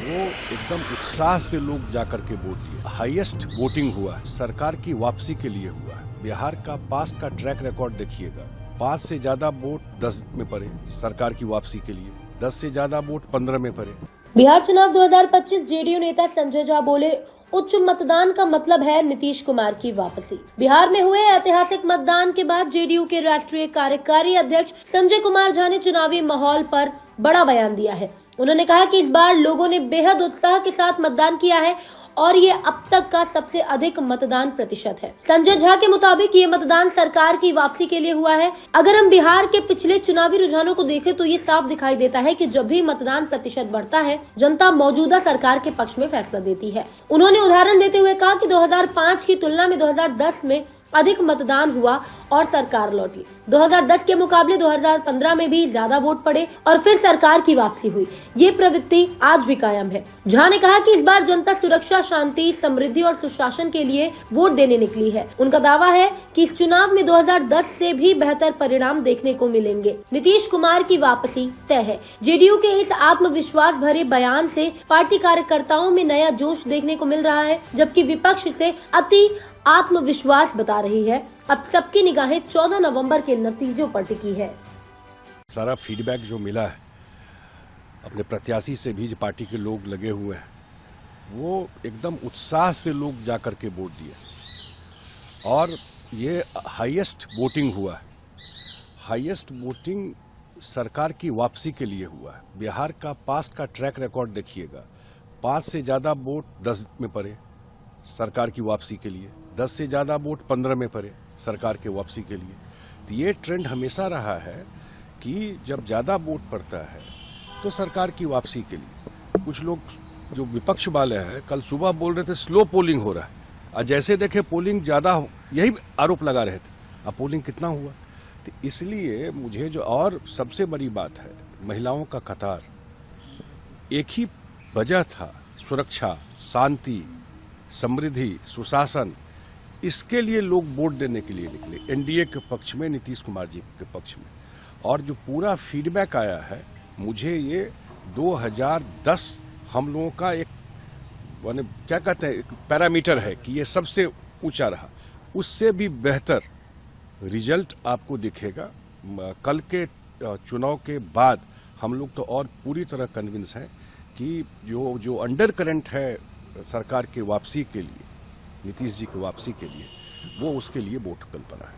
वो एकदम उत्साह से लोग जाकर के वोट दिए। हाईएस्ट वोटिंग हुआ है, सरकार की वापसी के लिए हुआ है। बिहार का पास्ट का ट्रैक रिकॉर्ड देखिएगा, 5 से ज्यादा वोट 10 में पड़े सरकार की वापसी के लिए, 10 से ज्यादा वोट 15 में पड़े। बिहार चुनाव 2025 जेडीयू नेता संजय झा बोले, उच्च मतदान का मतलब है नीतीश कुमार की वापसी। बिहार में हुए ऐतिहासिक मतदान के बाद जेडीयू के राष्ट्रीय कार्यकारी अध्यक्ष संजय कुमार झा ने चुनावी माहौल पर बड़ा बयान दिया है। उन्होंने कहा कि इस बार लोगों ने बेहद उत्साह के साथ मतदान किया है और ये अब तक का सबसे अधिक मतदान प्रतिशत है। संजय झा के मुताबिक ये मतदान सरकार की वापसी के लिए हुआ है। अगर हम बिहार के पिछले चुनावी रुझानों को देखें तो ये साफ दिखाई देता है कि जब भी मतदान प्रतिशत बढ़ता है, जनता मौजूदा सरकार के पक्ष में फैसला देती है। उन्होंने उदाहरण देते हुए कहा कि 2005 की तुलना में 2010 में अधिक मतदान हुआ और सरकार लौटी। 2010 के मुकाबले 2015 में भी ज्यादा वोट पड़े और फिर सरकार की वापसी हुई। ये प्रवृत्ति आज भी कायम है। झा ने कहा कि इस बार जनता सुरक्षा, शांति, समृद्धि और सुशासन के लिए वोट देने निकली है। उनका दावा है कि इस चुनाव में 2010 से भी बेहतर परिणाम देखने को मिलेंगे। नीतीश कुमार की वापसी तय है। जेडीयू के इस आत्मविश्वास भरे बयान से पार्टी कार्यकर्ताओं में नया जोश देखने को मिल रहा है, जबकि विपक्ष से अति आत्मविश्वास बता रही है। अब सबकी निगाहें 14 नवंबर के नतीजों पर टिकी है। सारा फीडबैक जो मिला है अपने प्रत्याशी से भी, जो पार्टी के लोग लगे हुए हैं, वो एकदम उत्साह से लोग जाकर के वोट दिए और ये हाईएस्ट वोटिंग हुआ है। हाईएस्ट वोटिंग सरकार की वापसी के लिए हुआ है। बिहार का पास्ट का ट्रैक रिकॉर्ड देखिएगा, 5 से ज्यादा वोट 10 में पड़े सरकार की वापसी के लिए, 10 से ज्यादा वोट 15 में पड़े सरकार के वापसी के लिए। तो ये ट्रेंड हमेशा रहा है कि जब ज्यादा वोट पड़ता है तो सरकार की वापसी के लिए। कुछ लोग जो विपक्ष वाले हैं कल सुबह बोल रहे थे स्लो पोलिंग हो रहा है, और जैसे देखे पोलिंग ज्यादा, यही आरोप लगा रहे थे। अब पोलिंग कितना हुआ? तो इसलिए मुझे जो और सबसे बड़ी बात है, महिलाओं का कतार, एक ही वजह था, सुरक्षा, शांति, समृद्धि, सुशासन, इसके लिए लोग वोट देने के लिए निकले एनडीए के पक्ष में, नीतीश कुमार जी के पक्ष में। और जो पूरा फीडबैक आया है, मुझे ये 2010 हम लोगों का एक क्या कहते हैं, एक पैरामीटर है कि ये सबसे ऊंचा रहा, उससे भी बेहतर रिजल्ट आपको दिखेगा। कल के चुनाव के बाद हम लोग तो और पूरी तरह कन्विंस हैं कि जो अंडर करंट है सरकार की वापसी के लिए, नीतीश जी की वापसी के लिए, वो उसके लिए वोट कल्पना है।